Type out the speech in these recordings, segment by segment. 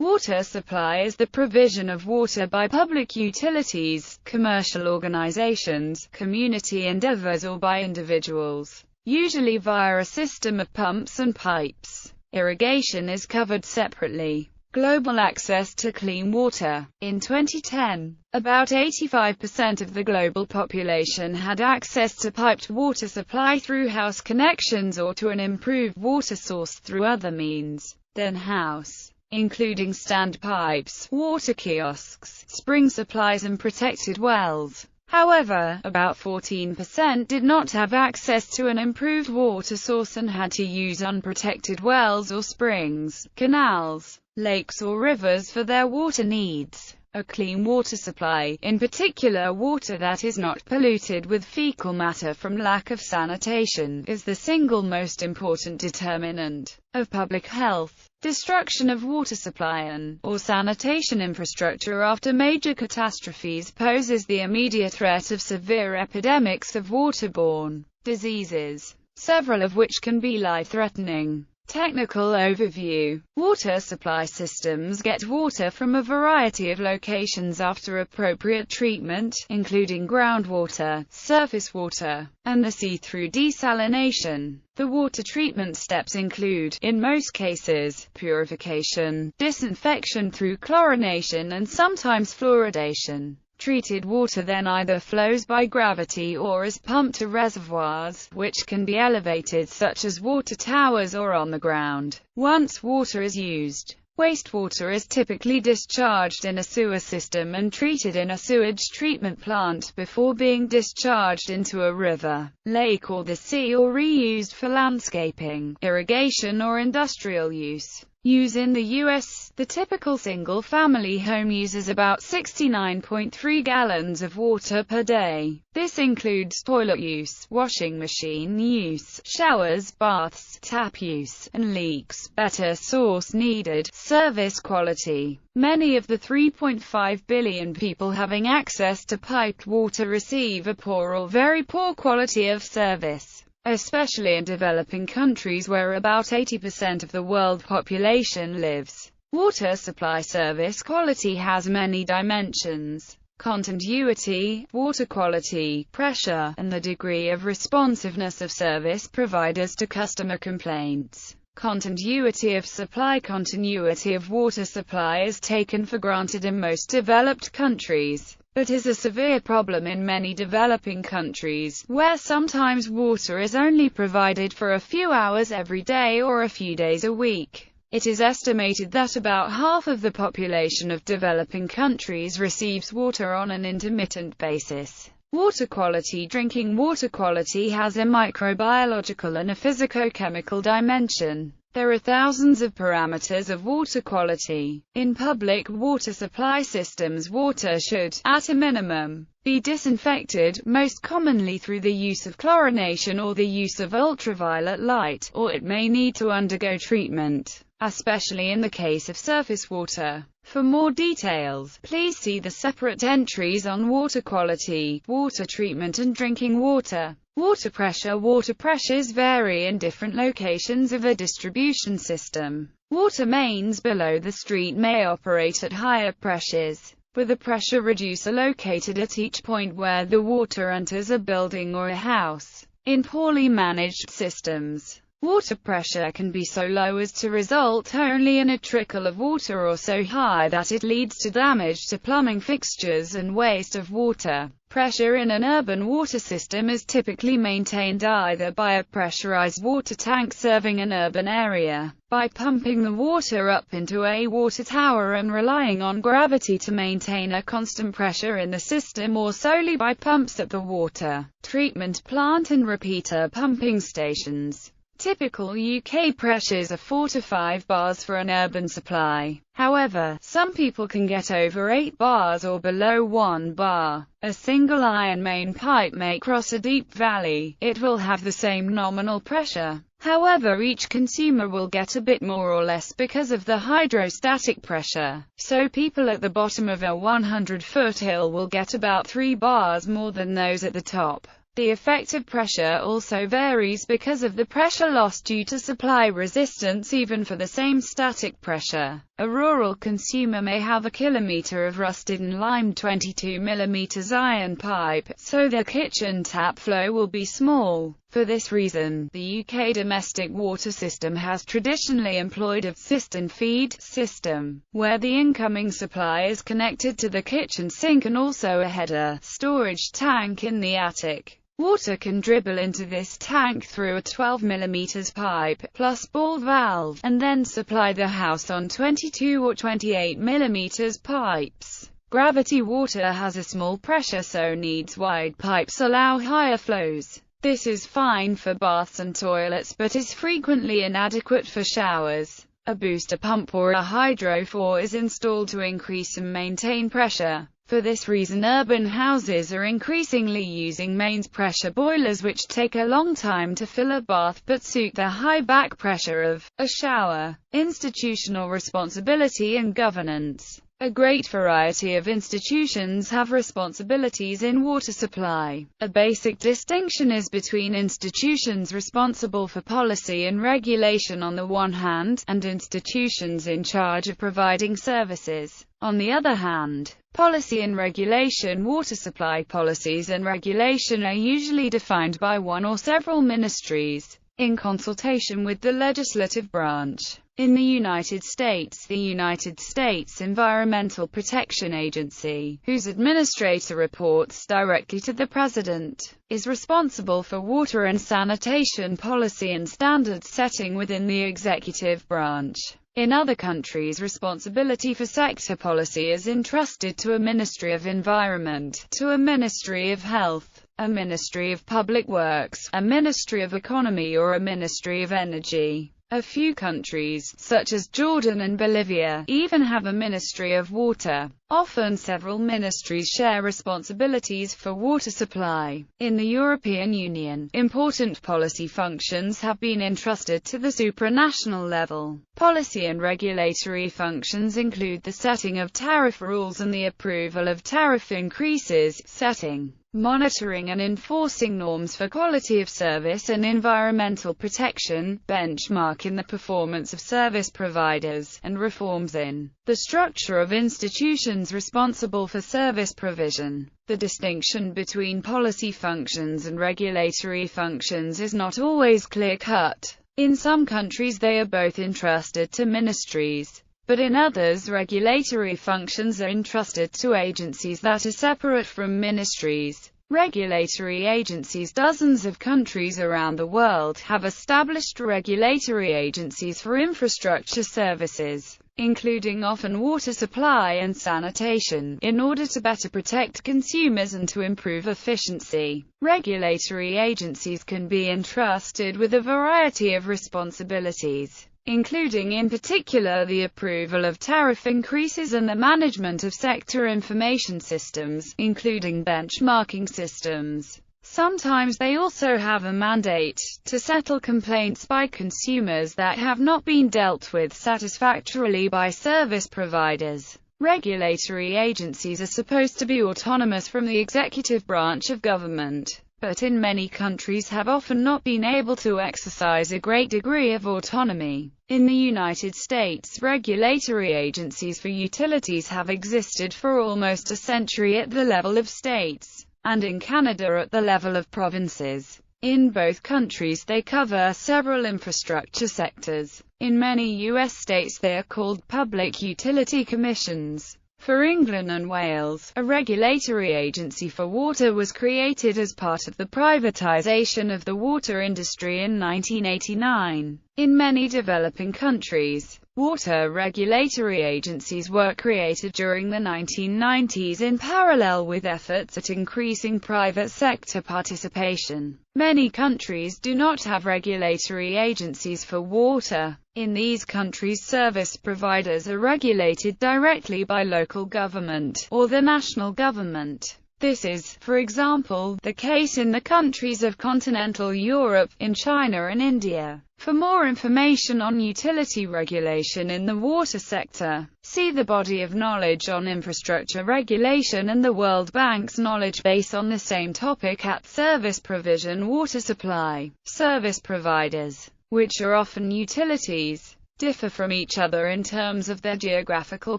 Water supply is the provision of water by public utilities, commercial organizations, community endeavors or by individuals, usually via a system of pumps and pipes. Irrigation is covered separately. Global access to clean water. In 2010, about 85% of the global population had access to piped water supply through house connections or to an improved water source through other means than house, including standpipes, water kiosks, spring supplies and protected wells. However, about 14% did not have access to an improved water source and had to use unprotected wells or springs, canals, lakes or rivers for their water needs. A clean water supply, in particular water that is not polluted with fecal matter from lack of sanitation, is the single most important determinant of public health. Destruction of water supply and/or sanitation infrastructure after major catastrophes poses the immediate threat of severe epidemics of waterborne diseases, several of which can be life-threatening. Technical overview. Water supply systems get water from a variety of locations after appropriate treatment, including groundwater, surface water, and the sea through desalination. The water treatment steps include, in most cases, purification, disinfection through chlorination and sometimes fluoridation. Treated water then either flows by gravity or is pumped to reservoirs, which can be elevated such as water towers or on the ground. Once water is used, wastewater is typically discharged in a sewer system and treated in a sewage treatment plant before being discharged into a river, lake or the sea or reused for landscaping, irrigation or industrial use. Use in the U.S., the typical single-family home uses about 69.3 gallons of water per day. This includes toilet use, washing machine use, showers, baths, tap use, and leaks. Better source needed. Service quality. Many of the 3.5 billion people having access to piped water receive a poor or very poor quality of service, especially in developing countries where about 80% of the world population lives. Water supply service quality has many dimensions: continuity, water quality, pressure, and the degree of responsiveness of service providers to customer complaints. Continuity of supply. Continuity of water supply is taken for granted in most developed countries, but is a severe problem in many developing countries, where sometimes water is only provided for a few hours every day or a few days a week. It is estimated that about half of the population of developing countries receives water on an intermittent basis. Water quality. Drinking water quality has a microbiological and a physico-chemical dimension. There are thousands of parameters of water quality. In public water supply systems, water should, at a minimum, be disinfected, most commonly through the use of chlorination or the use of ultraviolet light, or it may need to undergo treatment, especially in the case of surface water. For more details, please see the separate entries on water quality, water treatment and drinking water. Water pressure. Water pressures vary in different locations of a distribution system. Water mains below the street may operate at higher pressures, with a pressure reducer located at each point where the water enters a building or a house. In poorly managed systems, water pressure can be so low as to result only in a trickle of water, or so high that it leads to damage to plumbing fixtures and waste of water. Pressure in an urban water system is typically maintained either by a pressurized water tank serving an urban area, by pumping the water up into a water tower and relying on gravity to maintain a constant pressure in the system, or solely by pumps at the water treatment plant and repeater pumping stations. Typical UK pressures are 4 to 5 bars for an urban supply. However, some people can get over 8 bars or below 1 bar. A single iron main pipe may cross a deep valley. It will have the same nominal pressure. However, each consumer will get a bit more or less because of the hydrostatic pressure. So people at the bottom of a 100-foot hill will get about 3 bars more than those at the top. The effective pressure also varies because of the pressure loss due to supply resistance even for the same static pressure. A rural consumer may have a kilometer of rusted and limed 22 mm iron pipe, so their kitchen tap flow will be small. For this reason, the UK domestic water system has traditionally employed a cistern-feed system, where the incoming supply is connected to the kitchen sink and also a header storage tank in the attic. Water can dribble into this tank through a 12 mm pipe, plus ball valve, and then supply the house on 22 or 28 mm pipes. Gravity water has a small pressure, so needs wide pipes allow higher flows. This is fine for baths and toilets but is frequently inadequate for showers. A booster pump or a hydrophore is installed to increase and maintain pressure. For this reason, urban houses are increasingly using mains pressure boilers, which take a long time to fill a bath but suit the high back pressure of a shower. Institutional responsibility and governance. A great variety of institutions have responsibilities in water supply. A basic distinction is between institutions responsible for policy and regulation on the one hand, and institutions in charge of providing services on the other hand. Policy and regulation. Water supply policies and regulation are usually defined by one or several ministries, in consultation with the legislative branch. In the United States, the United States Environmental Protection Agency, whose administrator reports directly to the President, is responsible for water and sanitation policy and standard setting within the executive branch. In other countries, responsibility for sector policy is entrusted to a Ministry of Environment, to a Ministry of Health, a Ministry of Public Works, a Ministry of Economy, or a Ministry of Energy. A few countries, such as Jordan and Bolivia, even have a Ministry of Water. Often several ministries share responsibilities for water supply. In the European Union, important policy functions have been entrusted to the supranational level. Policy and regulatory functions include the setting of tariff rules and the approval of tariff increases, setting, monitoring and enforcing norms for quality of service and environmental protection, benchmarking the performance of service providers, and reforms in the structure of institutions responsible for service provision. The distinction between policy functions and regulatory functions is not always clear-cut. In some countries they are both entrusted to ministries, but in others regulatory functions are entrusted to agencies that are separate from ministries. Regulatory agencies. Dozens of countries around the world have established regulatory agencies for infrastructure services, including often water supply and sanitation, in order to better protect consumers and to improve efficiency. Regulatory agencies can be entrusted with a variety of responsibilities, including in particular the approval of tariff increases and the management of sector information systems, including benchmarking systems. Sometimes they also have a mandate to settle complaints by consumers that have not been dealt with satisfactorily by service providers. Regulatory agencies are supposed to be autonomous from the executive branch of government, but in many countries have often not been able to exercise a great degree of autonomy. In the United States, regulatory agencies for utilities have existed for almost a century at the level of states, and in Canada at the level of provinces. In both countries they cover several infrastructure sectors. In many U.S. states they are called Public Utility Commissions. For England and Wales, a regulatory agency for water was created as part of the privatization of the water industry in 1989. In many developing countries, water regulatory agencies were created during the 1990s in parallel with efforts at increasing private sector participation. Many countries do not have regulatory agencies for water. In these countries, service providers are regulated directly by local government or the national government. This is, for example, the case in the countries of continental Europe, in China and India. For more information on utility regulation in the water sector, see the body of knowledge on infrastructure regulation and the World Bank's knowledge base on the same topic at Service Provision Water Supply. Service providers, which are often utilities, differ from each other in terms of their geographical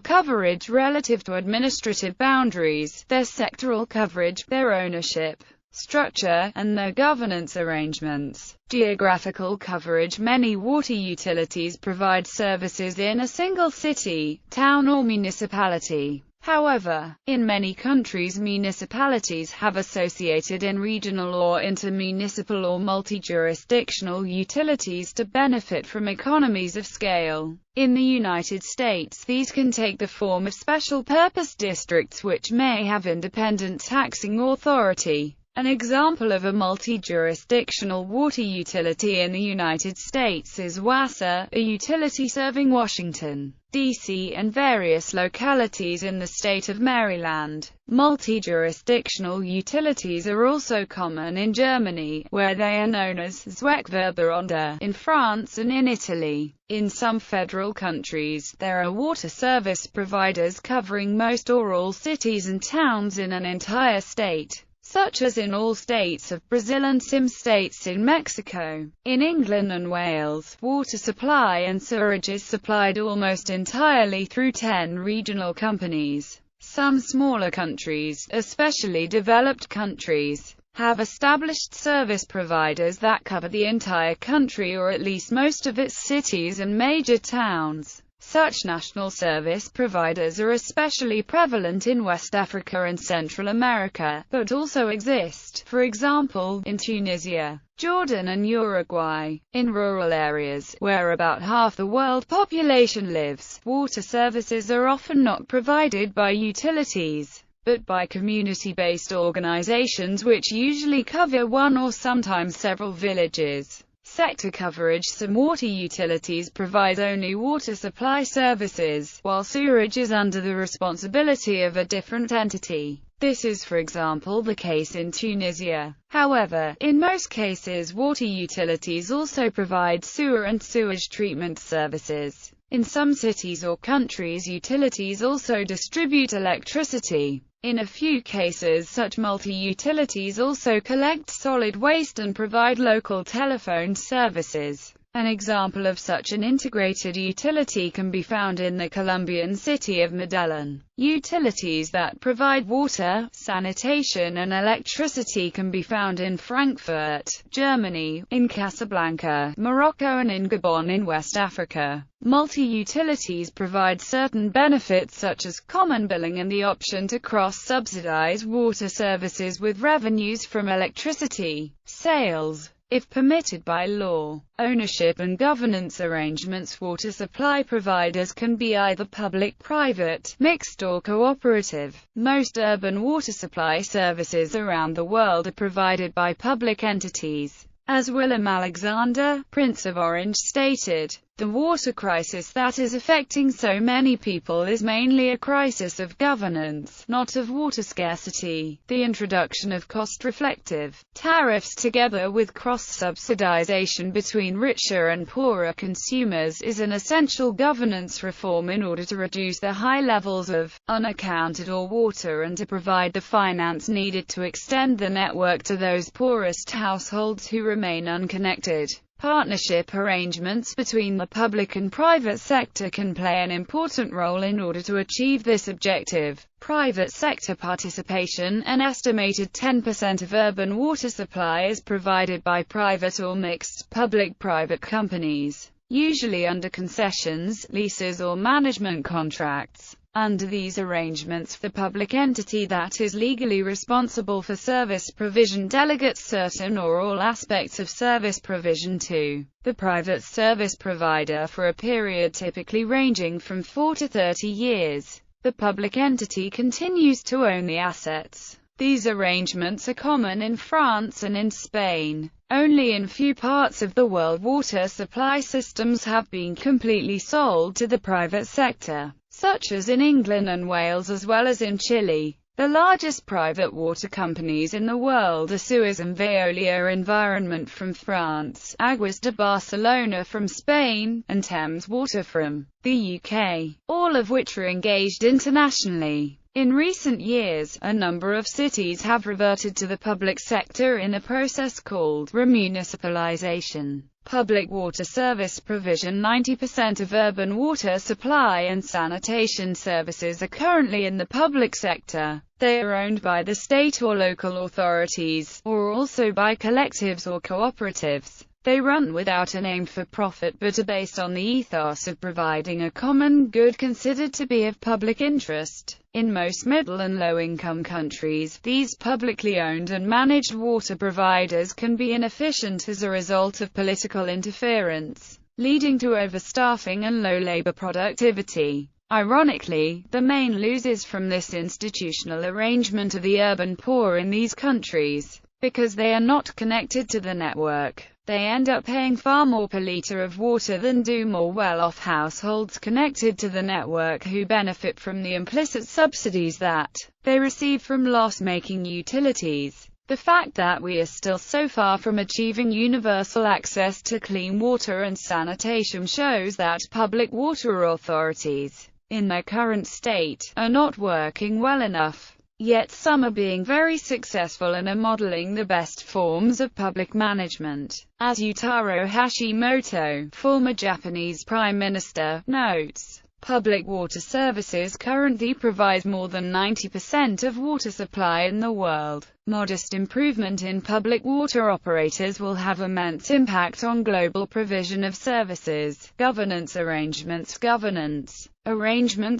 coverage relative to administrative boundaries, their sectoral coverage, their ownership structure, and their governance arrangements. Geographical coverage. Many water utilities provide services in a single city, town or municipality. However, in many countries municipalities have associated in regional or intermunicipal or multi-jurisdictional utilities to benefit from economies of scale. In the United States, these can take the form of special-purpose districts which may have independent taxing authority. An example of a multi-jurisdictional water utility in the United States is WASA, a utility serving Washington, D.C. and various localities in the state of Maryland. Multi-jurisdictional utilities are also common in Germany, where they are known as Zweckverbände, in France and in Italy. In some federal countries, there are water service providers covering most or all cities and towns in an entire state, such as in all states of Brazil and some states in Mexico. In England and Wales, water supply and sewerage is supplied almost entirely through 10 regional companies. Some smaller countries, especially developed countries, have established service providers that cover the entire country or at least most of its cities and major towns. Such national service providers are especially prevalent in West Africa and Central America, but also exist, for example, in Tunisia, Jordan and Uruguay. In rural areas, where about half the world population lives, water services are often not provided by utilities, but by community-based organizations which usually cover one or sometimes several villages. Sector coverage. Some water utilities provide only water supply services, while sewerage is under the responsibility of a different entity. This is, for example, the case in Tunisia. However, in most cases water utilities also provide sewer and sewage treatment services. In some cities or countries, utilities also distribute electricity. In a few cases, such multi-utilities also collect solid waste and provide local telephone services. An example of such an integrated utility can be found in the Colombian city of Medellin. Utilities that provide water, sanitation and electricity can be found in Frankfurt, Germany, in Casablanca, Morocco and in Gabon in West Africa. Multi-utilities provide certain benefits such as common billing and the option to cross-subsidize water services with revenues from electricity sales, if permitted by law. Ownership and governance arrangements. Water supply providers can be either public, private, mixed or cooperative. Most urban water supply services around the world are provided by public entities. As Willem Alexander, Prince of Orange, stated, "The water crisis that is affecting so many people is mainly a crisis of governance, not of water scarcity." The introduction of cost-reflective tariffs together with cross-subsidization between richer and poorer consumers is an essential governance reform in order to reduce the high levels of unaccounted for water and to provide the finance needed to extend the network to those poorest households who remain unconnected. Partnership arrangements between the public and private sector can play an important role in order to achieve this objective. Private sector participation. An estimated 10% of urban water supply is provided by private or mixed public-private companies, usually under concessions, leases or management contracts. Under these arrangements, the public entity that is legally responsible for service provision delegates certain or all aspects of service provision to the private service provider for a period typically ranging from 4 to 30 years. The public entity continues to own the assets. These arrangements are common in France and in Spain. Only in few parts of the world water supply systems have been completely sold to the private sector, such as in England and Wales as well as in Chile. The largest private water companies in the world are Suez and Veolia Environment from France, Aguas de Barcelona from Spain, and Thames Water from the UK, all of which are engaged internationally. In recent years, a number of cities have reverted to the public sector in a process called remunicipalization. Public water service provision. 90% of urban water supply and sanitation services are currently in the public sector. They are owned by the state or local authorities, or also by collectives or cooperatives. They run without an aim for profit but are based on the ethos of providing a common good considered to be of public interest. In most middle and low-income countries, these publicly owned and managed water providers can be inefficient as a result of political interference, leading to overstaffing and low labor productivity. Ironically, the main losers from this institutional arrangement are the urban poor in these countries. Because they are not connected to the network, they end up paying far more per liter of water than do more well-off households connected to the network who benefit from the implicit subsidies that they receive from loss-making utilities. The fact that we are still so far from achieving universal access to clean water and sanitation shows that public water authorities, in their current state, are not working well enough. Yet some are being very successful and are modeling the best forms of public management. As Yutaro Hashimoto, former Japanese Prime Minister, notes, public water services currently provide more than 90% of water supply in the world. Modest improvement in public water operators will have immense impact on global provision of services. Governance arrangements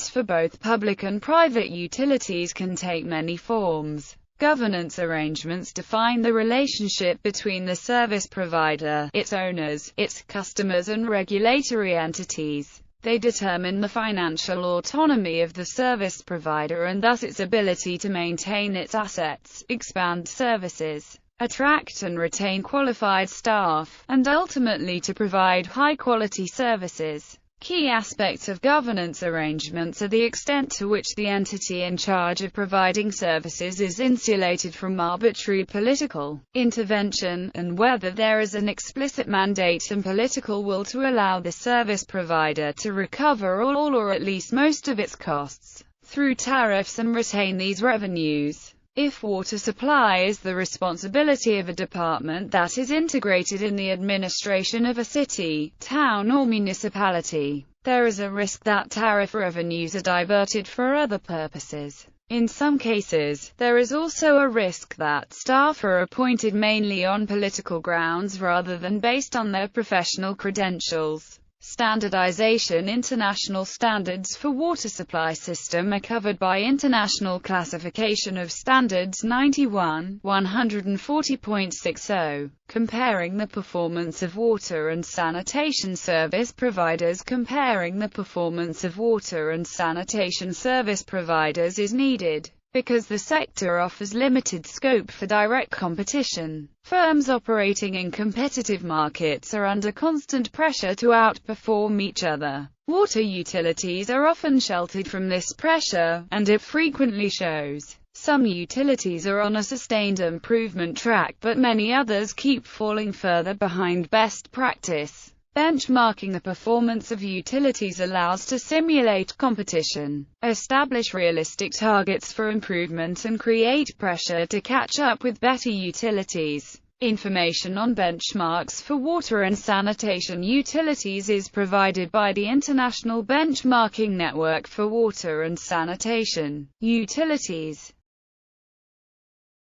for both public and private utilities can take many forms. Governance arrangements define the relationship between the service provider, its owners, its customers and regulatory entities. They determine the financial autonomy of the service provider and thus its ability to maintain its assets, expand services, attract and retain qualified staff, and ultimately to provide high-quality services. Key aspects of governance arrangements are the extent to which the entity in charge of providing services is insulated from arbitrary political intervention, and whether there is an explicit mandate and political will to allow the service provider to recover all or at least most of its costs through tariffs and retain these revenues. If water supply is the responsibility of a department that is integrated in the administration of a city, town or municipality, there is a risk that tariff revenues are diverted for other purposes. In some cases, there is also a risk that staff are appointed mainly on political grounds rather than based on their professional credentials. Standardization. International standards for water supply system are covered by International Classification of Standards 91, 140.60, comparing the performance of water and sanitation service providers. Comparing the performance of water and sanitation service providers is needed because the sector offers limited scope for direct competition. Firms operating in competitive markets are under constant pressure to outperform each other. Water utilities are often sheltered from this pressure, and it frequently shows. Some utilities are on a sustained improvement track, but many others keep falling further behind best practice. Benchmarking the performance of utilities allows to simulate competition, establish realistic targets for improvement and create pressure to catch up with better utilities. Information on benchmarks for water and sanitation utilities is provided by the International Benchmarking Network for Water and Sanitation Utilities.